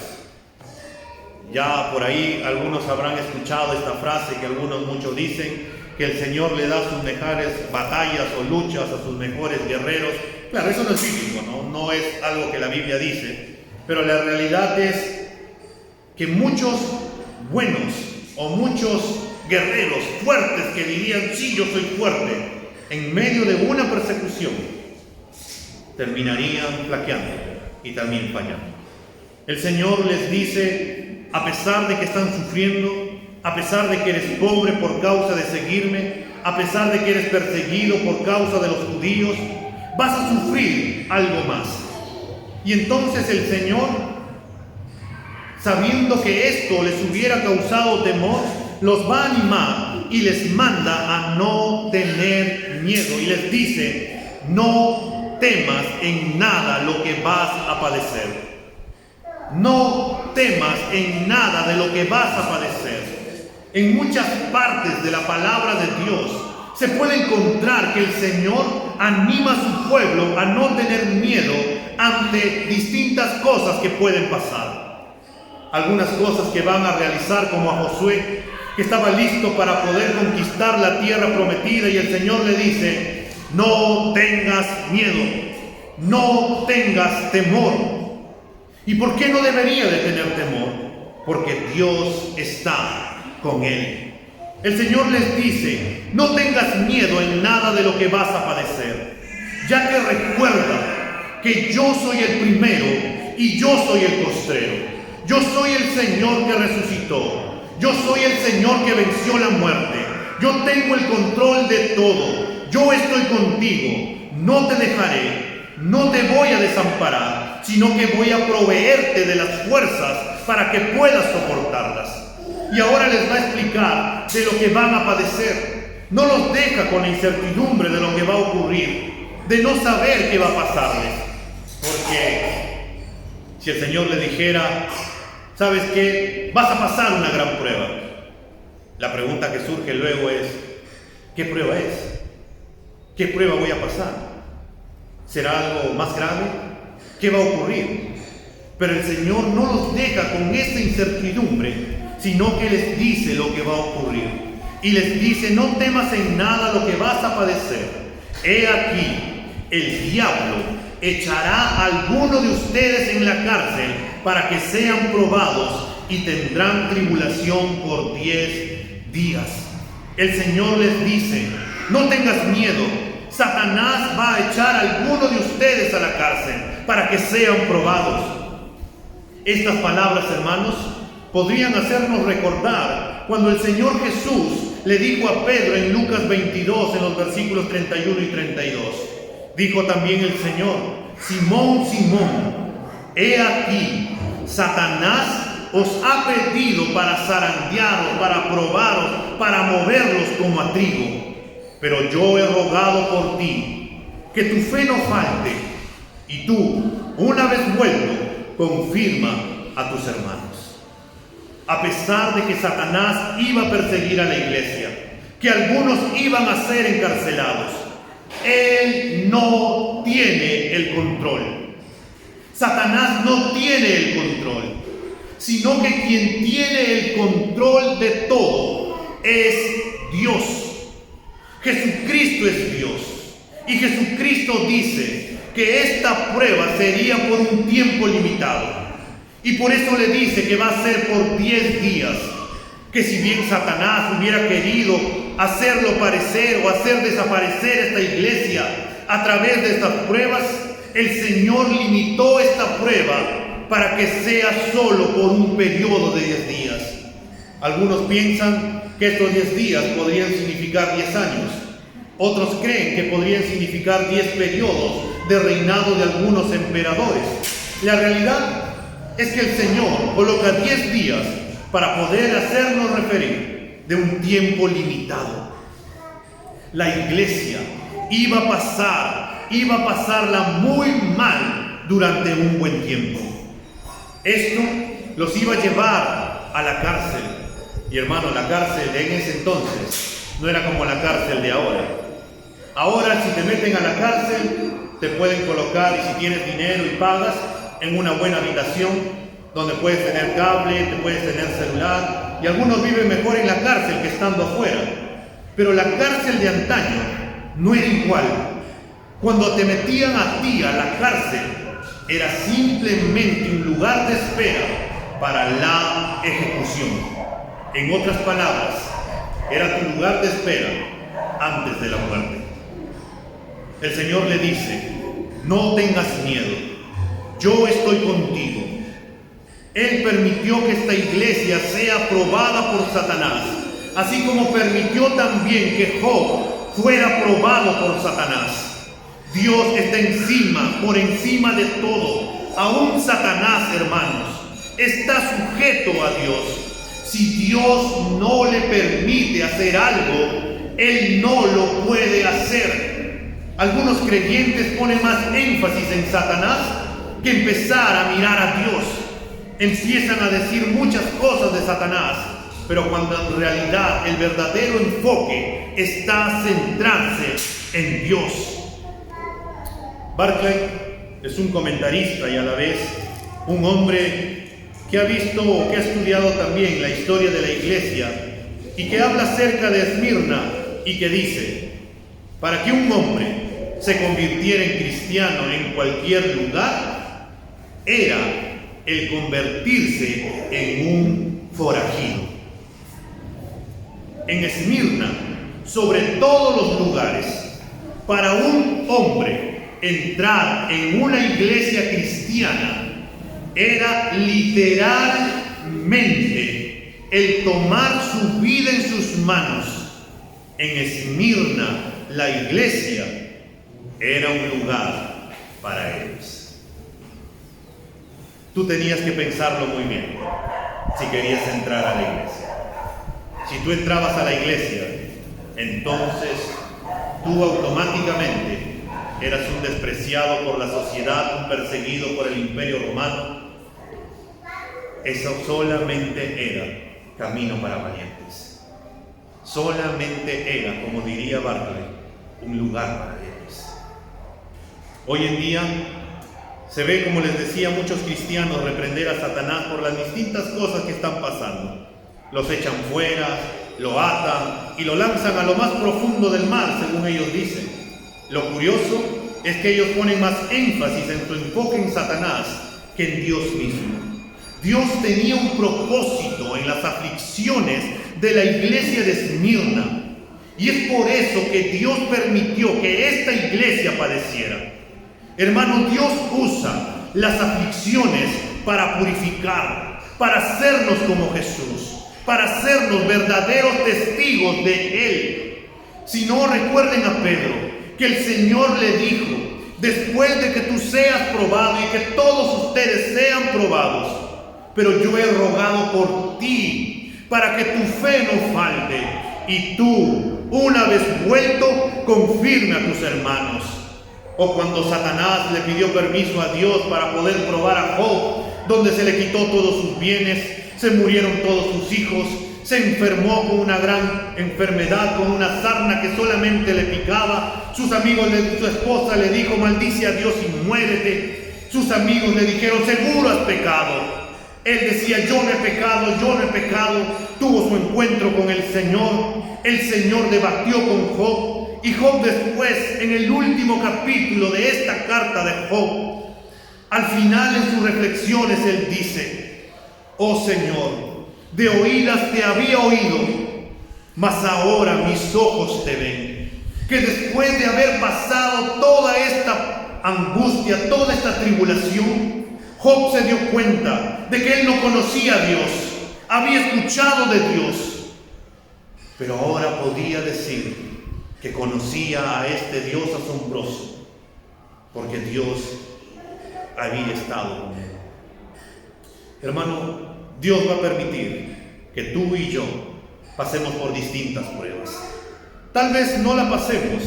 Ya por ahí algunos habrán escuchado esta frase que muchos dicen, que el Señor le da sus mejores batallas o luchas a sus mejores guerreros. Claro, eso no es bíblico, no es algo que la Biblia dice, pero la realidad es que muchos buenos o muchos guerreros fuertes que dirían: sí, yo soy fuerte, en medio de una persecución terminarían flaqueando y también fallando. El Señor les dice, a pesar de que están sufriendo, A pesar de que eres pobre por causa de seguirme, a pesar de que eres perseguido por causa de los judíos, vas a sufrir algo más. Y entonces el Señor, sabiendo que esto les hubiera causado temor, los va a animar y les manda a no tener miedo. Y les dice: no temas en nada lo que vas a padecer. No temas en nada de lo que vas a padecer. En muchas partes de la palabra de Dios se puede encontrar que el Señor anima a su pueblo a no tener miedo ante distintas cosas que pueden pasar. Algunas cosas que van a realizar, como a Josué, que estaba listo para poder conquistar la tierra prometida, y el Señor le dice: no tengas miedo, no tengas temor. ¿Y por qué no debería de tener temor? Porque Dios está con él. El Señor les dice: no tengas miedo en nada de lo que vas a padecer, ya que recuerda que yo soy el primero y yo soy el postrero. Yo soy el Señor que resucitó. Yo soy el Señor que venció la muerte. Yo tengo el control de todo. Yo estoy contigo. No te dejaré. No te voy a desamparar, sino que voy a proveerte de las fuerzas para que puedas soportarlas. Y ahora les va a explicar de lo que van a padecer. No los deja con la incertidumbre de lo que va a ocurrir, de no saber qué va a pasarles. Porque si el Señor le dijera: ¿sabes qué? Vas a pasar una gran prueba. La pregunta que surge luego es: ¿qué prueba es? ¿Qué prueba voy a pasar? ¿Será algo más grave? ¿Qué va a ocurrir? Pero el Señor no los deja con esta incertidumbre, sino que les dice lo que va a ocurrir. Y les dice: no temas en nada lo que vas a padecer. He aquí, el diablo echará a alguno de ustedes en la cárcel para que sean probados, y tendrán tribulación por 10 días. El Señor les dice: no tengas miedo. Satanás va a echar a alguno de ustedes a la cárcel para que sean probados. Estas palabras, hermanos, podrían hacernos recordar cuando el Señor Jesús le dijo a Pedro en Lucas 22, en los versículos 31 y 32. Dijo también el Señor: Simón, Simón, he aquí, Satanás os ha pedido para zarandearos, para probaros, para moverlos como a trigo. Pero yo he rogado por ti, que tu fe no falte, y tú, una vez vuelto, confirma a tus hermanos. A pesar de que Satanás iba a perseguir a la iglesia, que algunos iban a ser encarcelados, él no tiene el control. Satanás no tiene el control, sino que quien tiene el control de todo es Dios. Jesucristo es Dios, y Jesucristo dice que esta prueba sería por un tiempo limitado, y por eso le dice que va a ser por 10 días, que si bien Satanás hubiera querido hacerlo parecer o hacer desaparecer esta iglesia a través de estas pruebas, el Señor limitó esta prueba para que sea solo por un periodo de 10 días. Algunos piensan que estos 10 días podrían significar 10 años. Otros creen que podrían significar 10 periodos de reinado de algunos emperadores. La realidad es que el Señor coloca 10 días para poder hacernos referir de un tiempo limitado. La iglesia iba a pasarla muy mal durante un buen tiempo. Esto los iba a llevar a la cárcel. Y hermano, la cárcel en ese entonces no era como la cárcel de ahora. Ahora, si te meten a la cárcel, te pueden colocar, y si tienes dinero y pagas, en una buena habitación donde puedes tener cable, te puedes tener celular, y algunos viven mejor en la cárcel que estando afuera. Pero la cárcel de antaño no era igual. Cuando te metían a ti a la cárcel, era simplemente un lugar de espera para la ejecución. En otras palabras, era tu lugar de espera antes de la muerte. El Señor le dice: no tengas miedo, yo estoy contigo. Él permitió que esta iglesia sea probada por Satanás, así como permitió también que Job fuera probado por Satanás. Dios está encima, por encima de todo. Aún Satanás, hermanos, está sujeto a Dios. Si Dios no le permite hacer algo, Él no lo puede hacer. Algunos creyentes ponen más énfasis en Satanás que empezar a mirar a Dios. Empiezan a decir muchas cosas de Satanás, pero cuando en realidad el verdadero enfoque está centrarse en Dios. Barclay es un comentarista y a la vez un hombre que ha visto, que ha estudiado también la historia de la iglesia y que habla acerca de Esmirna y que dice: para que un hombre se convirtiera en cristiano en cualquier lugar, era el convertirse en un forajido. En Esmirna, sobre todos los lugares, para un hombre entrar en una iglesia cristiana era literalmente el tomar su vida en sus manos. En Esmirna, la iglesia era un lugar para ellos. Tú tenías que pensarlo muy bien si querías entrar a la iglesia. Si tú entrabas a la iglesia, entonces tú automáticamente eras un despreciado por la sociedad, un perseguido por el Imperio Romano. Eso solamente era camino para valientes. Solamente era, como diría Barclay, un lugar para ellos. Hoy en día se ve, como les decía, muchos cristianos reprender a Satanás por las distintas cosas que están pasando. Los echan fuera, lo atan y lo lanzan a lo más profundo del mar, según ellos dicen. Lo curioso es que ellos ponen más énfasis en su enfoque en Satanás que en Dios mismo. Dios tenía un propósito en las aflicciones de la iglesia de Esmirna, y es por eso que Dios permitió que esta iglesia padeciera. Hermano, Dios usa las aflicciones para purificar, para hacernos como Jesús, para hacernos verdaderos testigos de Él. Si no, recuerden a Pedro, que el Señor le dijo: después de que tú seas probado y que todos ustedes sean probados, pero yo he rogado por ti, para que tu fe no falte, y tú, una vez vuelto, confirme a tus hermanos. O cuando Satanás le pidió permiso a Dios para poder probar a Job, donde se le quitó todos sus bienes, se murieron todos sus hijos, se enfermó con una gran enfermedad, con una sarna que solamente le picaba. Sus amigos, su esposa le dijo: maldice a Dios y muérete. Sus amigos le dijeron: seguro has pecado. Él decía: yo no he pecado, yo no he pecado. Tuvo su encuentro con el Señor debatió con Job, y Job después, en el último capítulo de esta carta de Job, al final en sus reflexiones él dice: oh Señor, de oídas te había oído, mas ahora mis ojos te ven. Que después de haber pasado toda esta angustia, toda esta tribulación, Job se dio cuenta de que él no conocía a Dios, había escuchado de Dios, pero ahora podía decir que conocía a este Dios asombroso, porque Dios había estado con él. Hermano, Dios va a permitir que tú y yo pasemos por distintas pruebas. Tal vez no la pasemos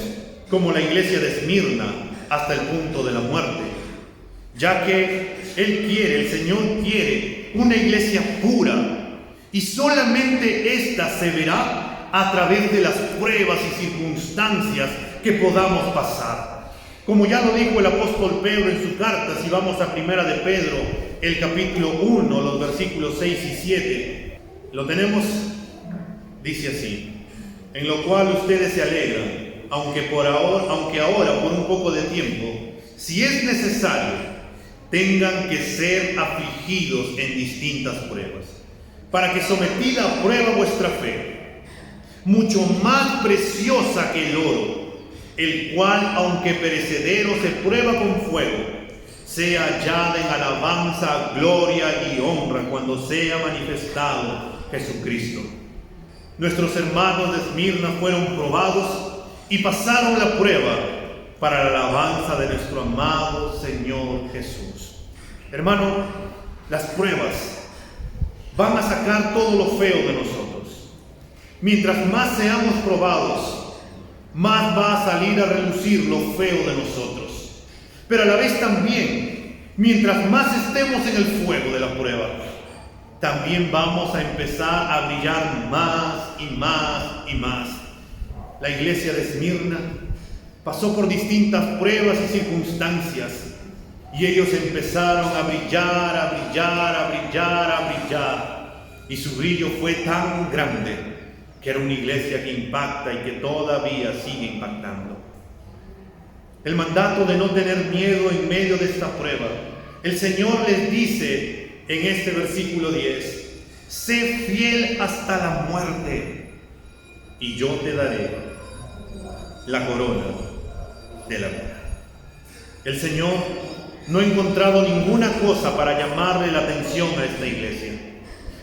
como la iglesia de Esmirna hasta el punto de la muerte, ya que el Señor quiere una iglesia pura, y solamente esta se verá a través de las pruebas y circunstancias que podamos pasar. Como ya lo dijo el apóstol Pedro en su carta, si vamos a Primera de Pedro, el capítulo 1, los versículos 6 y 7, lo tenemos, dice así: en lo cual ustedes se alegran, aunque ahora por un poco de tiempo, si es necesario, tengan que ser afligidos en distintas pruebas, para que sometida a prueba vuestra fe, mucho más preciosa que el oro, el cual, aunque perecedero, se prueba con fuego, sea hallada en alabanza, gloria y honra cuando sea manifestado Jesucristo. Nuestros hermanos de Esmirna fueron probados y pasaron la prueba para la alabanza de nuestro amado Señor Jesús. Hermano, las pruebas van a sacar todo lo feo de nosotros. Mientras más seamos probados, más va a salir a relucir lo feo de nosotros. Pero a la vez también, mientras más estemos en el fuego de la prueba, también vamos a empezar a brillar más y más y más. La iglesia de Esmirna pasó por distintas pruebas y circunstancias, y ellos empezaron a brillar, a brillar, a brillar, a brillar, y su brillo fue tan grande que era una iglesia que impacta y que todavía sigue impactando. El mandato de no tener miedo en medio de esta prueba, el Señor les dice en este versículo 10: sé fiel hasta la muerte y yo te daré la corona de la vida. El Señor no ha encontrado ninguna cosa para llamarle la atención a esta iglesia.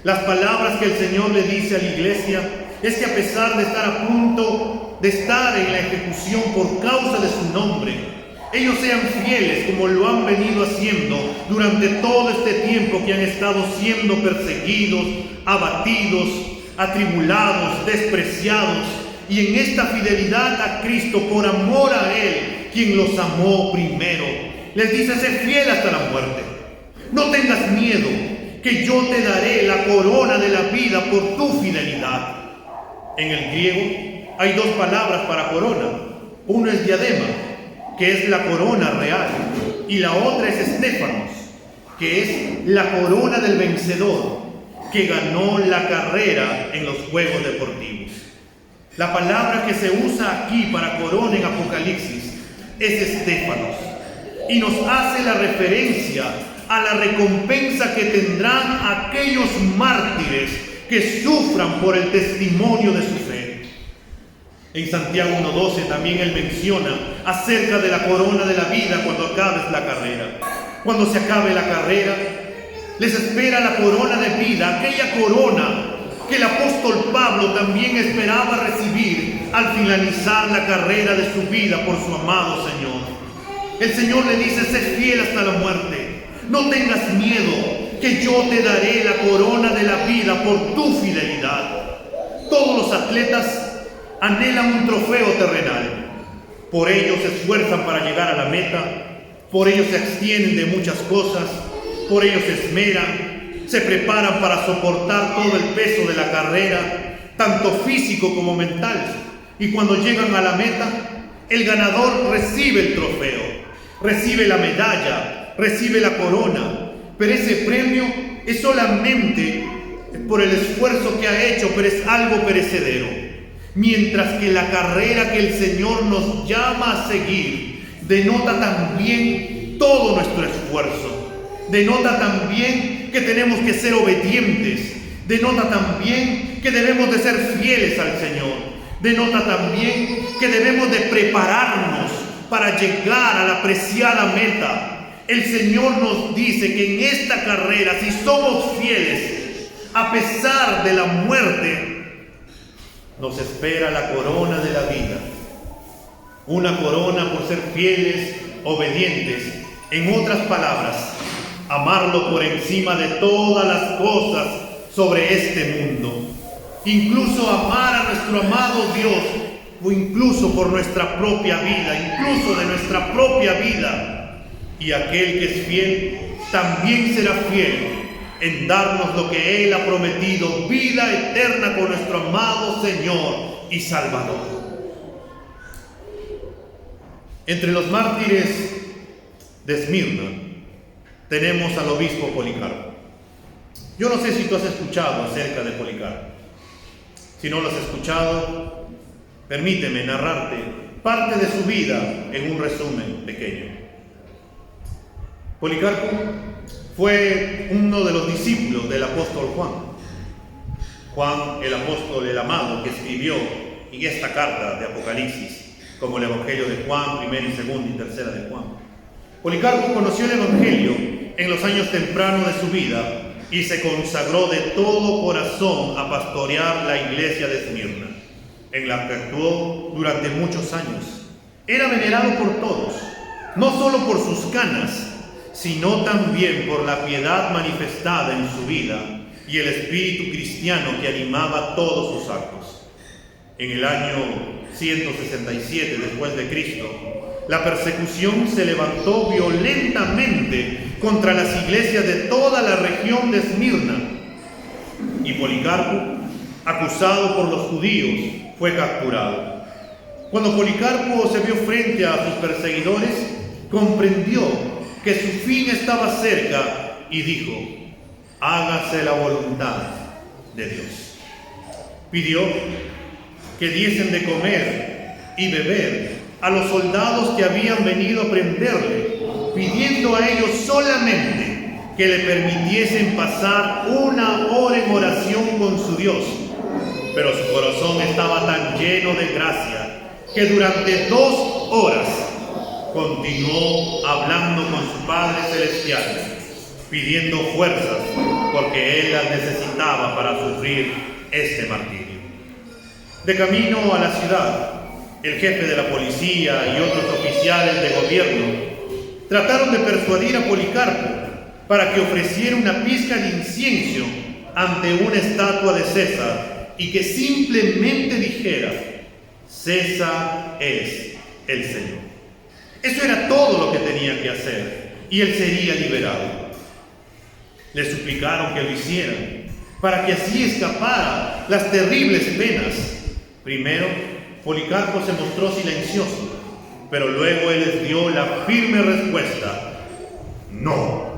Las palabras que el Señor le dice a la iglesia es que a pesar de estar a punto de estar en la ejecución por causa de su nombre, ellos sean fieles como lo han venido haciendo durante todo este tiempo que han estado siendo perseguidos, abatidos, atribulados, despreciados, y en esta fidelidad a Cristo, por amor a Él, quien los amó primero, les dice: sé fiel hasta la muerte. No tengas miedo, que yo te daré la corona de la vida por tu fidelidad. En el griego hay dos palabras para corona. Uno es diadema, que es la corona real, y la otra es estéfanos, que es la corona del vencedor, que ganó la carrera en los Juegos Deportivos. La palabra que se usa aquí para corona en Apocalipsis es estéfanos, y nos hace la referencia a la recompensa que tendrán aquellos mártires que sufran por el testimonio de su fe. En Santiago 1:12 también él menciona acerca de la corona de la vida cuando acabes la carrera. Cuando se acabe la carrera, les espera la corona de vida, aquella corona que el apóstol Pablo también esperaba recibir al finalizar la carrera de su vida por su amado Señor. El Señor le dice: sé fiel hasta la muerte, no tengas miedo, que yo te daré la corona de la vida por tu fidelidad. Todos los atletas anhelan un trofeo terrenal, por ello se esfuerzan para llegar a la meta, por ello se abstienen de muchas cosas, por ello se esmeran, se preparan para soportar todo el peso de la carrera, tanto físico como mental, y cuando llegan a la meta, el ganador recibe el trofeo, recibe la medalla, recibe la corona, pero ese premio es solamente por el esfuerzo que ha hecho, pero es algo perecedero. Mientras que la carrera que el Señor nos llama a seguir denota también todo nuestro esfuerzo, denota también que tenemos que ser obedientes, denota también que debemos de ser fieles al Señor, denota también que debemos de prepararnos para llegar a la preciada meta. El Señor nos dice que en esta carrera, si somos fieles, a pesar de la muerte, nos espera la corona de la vida. Una corona por ser fieles, obedientes. En otras palabras, amarlo por encima de todas las cosas sobre este mundo. Incluso amar a nuestro amado Dios, o incluso por nuestra propia vida, incluso de nuestra propia vida. Y aquel que es fiel también será fiel en darnos lo que Él ha prometido, vida eterna con nuestro amado Señor y Salvador. Entre los mártires de Esmirna tenemos al obispo Policarpo. Yo no sé si tú has escuchado acerca de Policarpo. Si no lo has escuchado, permíteme narrarte parte de su vida en un resumen pequeño. Policarpo fue uno de los discípulos del apóstol Juan. Juan, el apóstol, el amado, que escribió en esta carta de Apocalipsis, como el Evangelio de Juan, primera y segunda y tercera de Juan. Policarpo conoció el Evangelio en los años tempranos de su vida y se consagró de todo corazón a pastorear la iglesia de Esmirna, en la que actuó durante muchos años. Era venerado por todos, no solo por sus canas, sino también por la piedad manifestada en su vida y el espíritu cristiano que animaba todos sus actos. En el año 167 después de Cristo, la persecución se levantó violentamente contra las iglesias de toda la región de Esmirna, y Policarpo, acusado por los judíos, fue capturado. Cuando Policarpo se vio frente a sus perseguidores, comprendió que su fin estaba cerca y dijo: hágase la voluntad de Dios. Pidió que diesen de comer y beber a los soldados que habían venido a prenderle, pidiendo a ellos solamente que le permitiesen pasar 1 hora en oración con su Dios. Pero su corazón estaba tan lleno de gracia que durante 2 horas continuó hablando con su Padre Celestial, pidiendo fuerzas porque Él las necesitaba para sufrir este martirio. De camino a la ciudad, el jefe de la policía y otros oficiales de gobierno trataron de persuadir a Policarpo para que ofreciera una pizca de incienso ante una estatua de César y que simplemente dijera: César es el Señor. Eso era todo lo que tenía que hacer y él sería liberado. Le suplicaron que lo hicieran para que así escapara las terribles penas. Primero, Policarpo se mostró silencioso, pero luego él les dio la firme respuesta: no.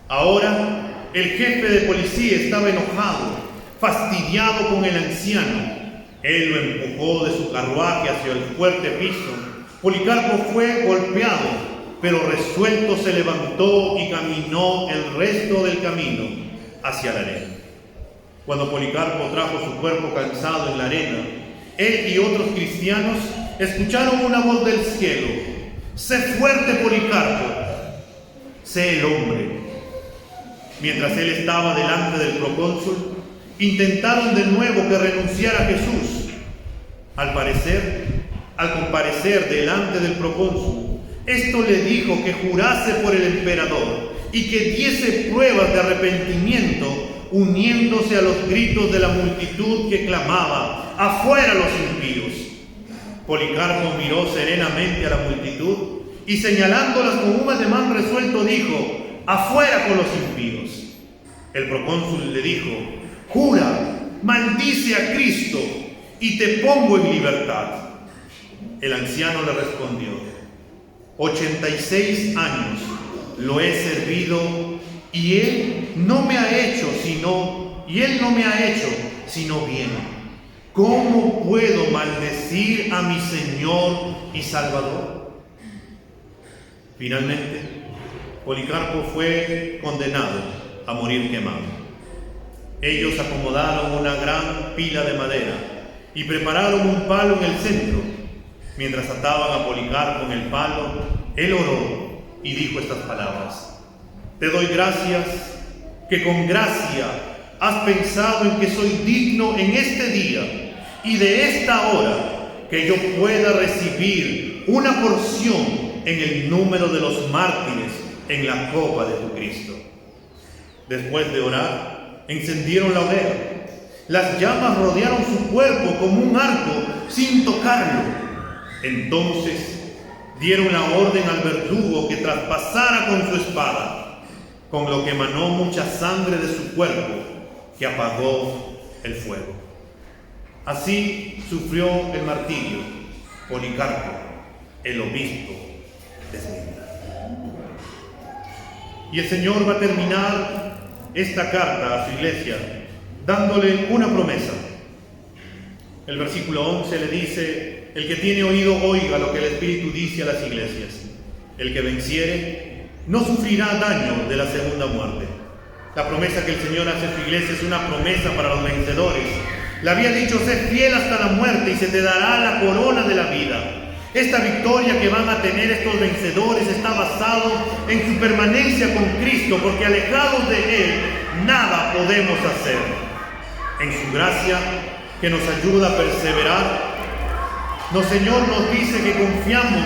Ahora, el jefe de policía estaba enojado, fastidiado con el anciano. Él lo empujó de su carruaje hacia el fuerte piso. Policarpo fue golpeado, pero resuelto se levantó y caminó el resto del camino hacia la arena. Cuando Policarpo trajo su cuerpo cansado en la arena, él y otros cristianos escucharon una voz del cielo: sé fuerte, Policarpo, sé el hombre. Mientras él estaba delante del procónsul, intentaron de nuevo que renunciara a Jesús. Al comparecer delante del procónsul, esto le dijo que jurase por el emperador y que diese pruebas de arrepentimiento, uniéndose a los gritos de la multitud que clamaba: ¡afuera los impíos! Policarpo miró serenamente a la multitud y, señalándolas con un ademán resuelto, dijo: ¡afuera con los impíos! El procónsul le dijo: jura, maldice a Cristo y te pongo en libertad. El anciano le respondió: 86 años lo he servido y él no me ha hecho sino bien. ¿Cómo puedo maldecir a mi Señor y Salvador? Finalmente, Policarpo fue condenado a morir quemado. Ellos acomodaron una gran pila de madera y prepararon un palo en el centro. Mientras ataban a Policarpo en el palo, él oró y dijo estas palabras: te doy gracias que con gracia has pensado en que soy digno en este día y de esta hora que yo pueda recibir una porción en el número de los mártires en la copa de tu Cristo. Después de orar, encendieron la hoguera. Las llamas rodearon su cuerpo como un arco sin tocarlo. Entonces dieron la orden al verdugo que traspasara con su espada, con lo que emanó mucha sangre de su cuerpo que apagó el fuego. Así sufrió el martirio Policarpo, el obispo de Esmirna. Y el Señor va a terminar esta carta a su iglesia dándole una promesa. El versículo 11 le dice: el que tiene oído oiga lo que el Espíritu dice a las iglesias. El que venciere no sufrirá daño de la segunda muerte. La promesa que el Señor hace a su iglesia es una promesa para los vencedores. Le había dicho: sé fiel hasta la muerte y se te dará la corona de la vida. Esta victoria que van a tener estos vencedores está basado en su permanencia con Cristo, porque alejados de Él, nada podemos hacer. En su gracia, que nos ayuda a perseverar, el Señor nos dice que confiemos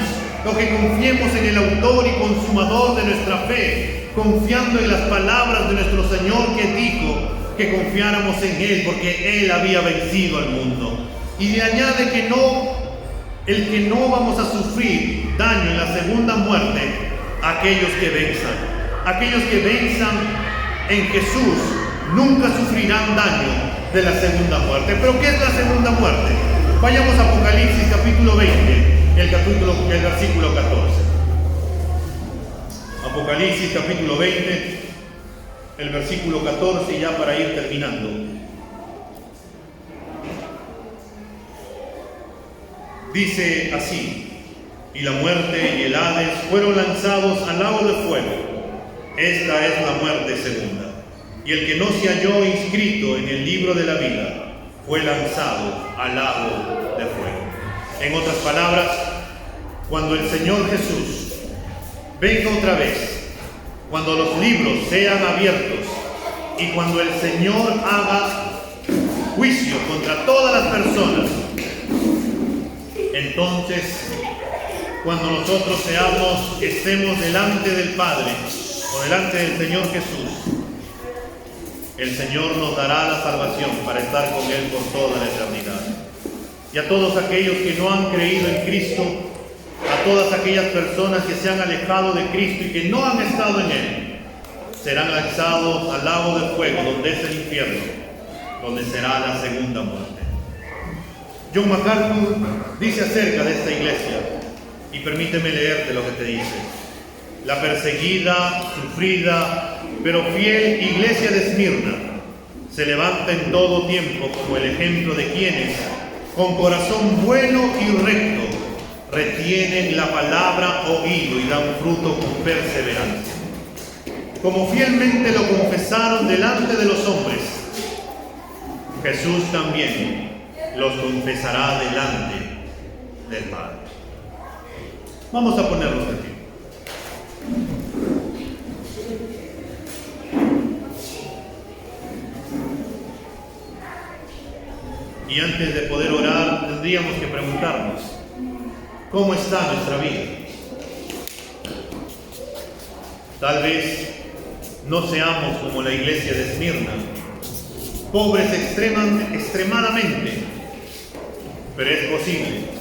en el autor y consumador de nuestra fe, confiando en las palabras de nuestro Señor que dijo que confiáramos en Él, porque Él había vencido al mundo. Y le añade que el que no vamos a sufrir daño en la segunda muerte, aquellos que venzan en Jesús nunca sufrirán daño de la segunda muerte. ¿Pero qué es la segunda muerte? Vayamos a Apocalipsis capítulo 20, el versículo 14. Apocalipsis capítulo 20, el versículo 14, ya para ir terminando. Dice así: y la muerte y el Hades fueron lanzados al lago de fuego. Esta es la muerte segunda. Y el que no se halló inscrito en el libro de la vida fue lanzado al lago de fuego. En otras palabras, cuando el Señor Jesús venga otra vez, cuando los libros sean abiertos y cuando el Señor haga juicio contra todas las personas, entonces, cuando nosotros estemos delante del Padre o delante del Señor Jesús, el Señor nos dará la salvación para estar con Él por toda la eternidad. Y a todos aquellos que no han creído en Cristo, a todas aquellas personas que se han alejado de Cristo y que no han estado en Él, serán lanzados al lago de fuego, donde es el infierno, donde será la segunda muerte. John MacArthur dice acerca de esta iglesia, y permíteme leerte lo que te dice: la perseguida, sufrida, pero fiel iglesia de Esmirna se levanta en todo tiempo como el ejemplo de quienes, con corazón bueno y recto, retienen la palabra oído y dan fruto con perseverancia. Como fielmente lo confesaron delante de los hombres, Jesús también los confesará delante del Padre. Vamos a ponernos de pie. Y antes de poder orar, tendríamos que preguntarnos: ¿cómo está nuestra vida? Tal vez no seamos como la iglesia de Esmirna, pobres extremadamente, pero es posible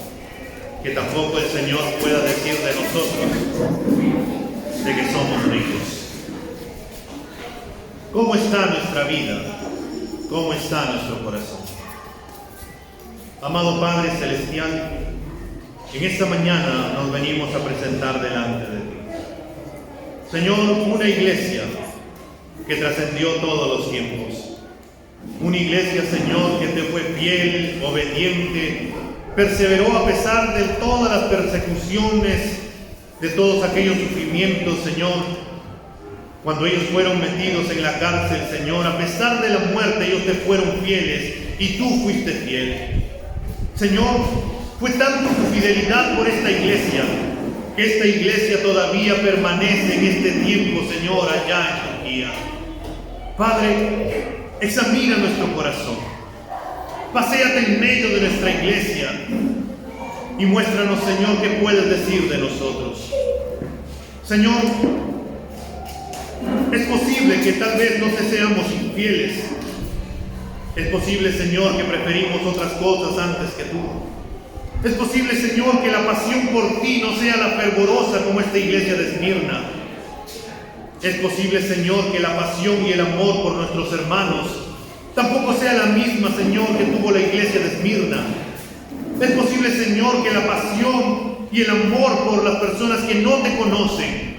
que tampoco el Señor pueda decir de nosotros de que somos ricos. ¿Cómo está nuestra vida? ¿Cómo está nuestro corazón? Amado Padre Celestial, en esta mañana nos venimos a presentar delante de ti. Señor, una iglesia que trascendió todos los tiempos. Una iglesia, Señor, que te fue fiel, obediente, perseveró a pesar de todas las persecuciones, de todos aquellos sufrimientos, Señor. Cuando ellos fueron metidos en la cárcel, Señor, a pesar de la muerte, ellos te fueron fieles y tú fuiste fiel. Señor, fue tanto tu fidelidad por esta iglesia, que esta iglesia todavía permanece en este tiempo, Señor, allá en Turquía. Padre, examina nuestro corazón. Paséate en medio de nuestra iglesia y muéstranos, Señor, qué puedes decir de nosotros. Señor, es posible que tal vez no te seamos infieles. Es posible, Señor, que preferimos otras cosas antes que tú. Es posible, Señor, que la pasión por ti no sea la fervorosa como esta iglesia de Esmirna. Es posible, Señor, que la pasión y el amor por nuestros hermanos tampoco sea la misma, Señor, que tuvo la iglesia de Esmirna. Es posible, Señor, que la pasión y el amor por las personas que no te conocen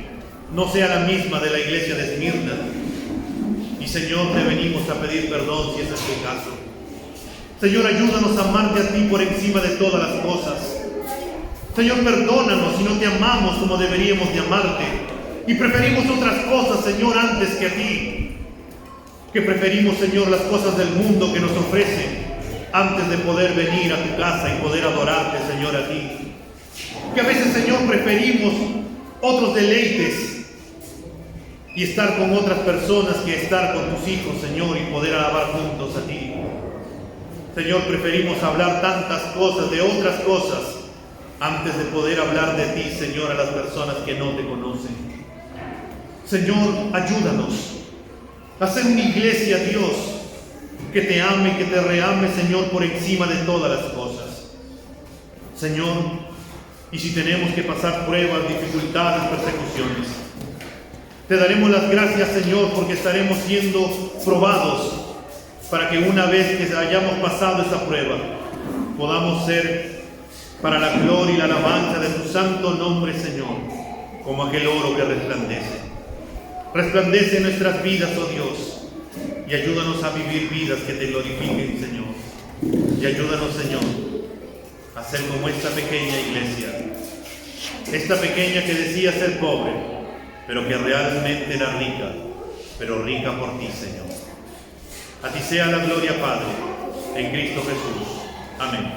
no sea la misma de la iglesia de Esmirna. Y, Señor, te venimos a pedir perdón si ese es el caso. Señor, ayúdanos a amarte a ti por encima de todas las cosas. Señor, perdónanos si no te amamos como deberíamos de amarte y preferimos otras cosas, Señor, antes que a ti. Que preferimos, Señor, las cosas del mundo que nos ofrecen antes de poder venir a tu casa y poder adorarte, Señor, a ti. que a veces, Señor, preferimos otros deleites y estar con otras personas que estar con tus hijos, Señor, y poder alabar juntos a ti. Señor, preferimos hablar tantas cosas de otras cosas antes de poder hablar de ti, Señor, a las personas que no te conocen. Señor, ayúdanos a ser una iglesia, Dios, que te ame, que te reame, Señor, por encima de todas las cosas. Señor, y si tenemos que pasar pruebas, dificultades, persecuciones, te daremos las gracias, Señor, porque estaremos siendo probados para que una vez que hayamos pasado esa prueba, podamos ser para la gloria y la alabanza de tu santo nombre, Señor, como aquel oro que resplandece. Resplandece en nuestras vidas, oh Dios, y ayúdanos a vivir vidas que te glorifiquen, Señor. Y ayúdanos, Señor, a ser como esta pequeña iglesia, esta pequeña que decía ser pobre, pero que realmente era rica, pero rica por ti, Señor. A ti sea la gloria, Padre, en Cristo Jesús. Amén.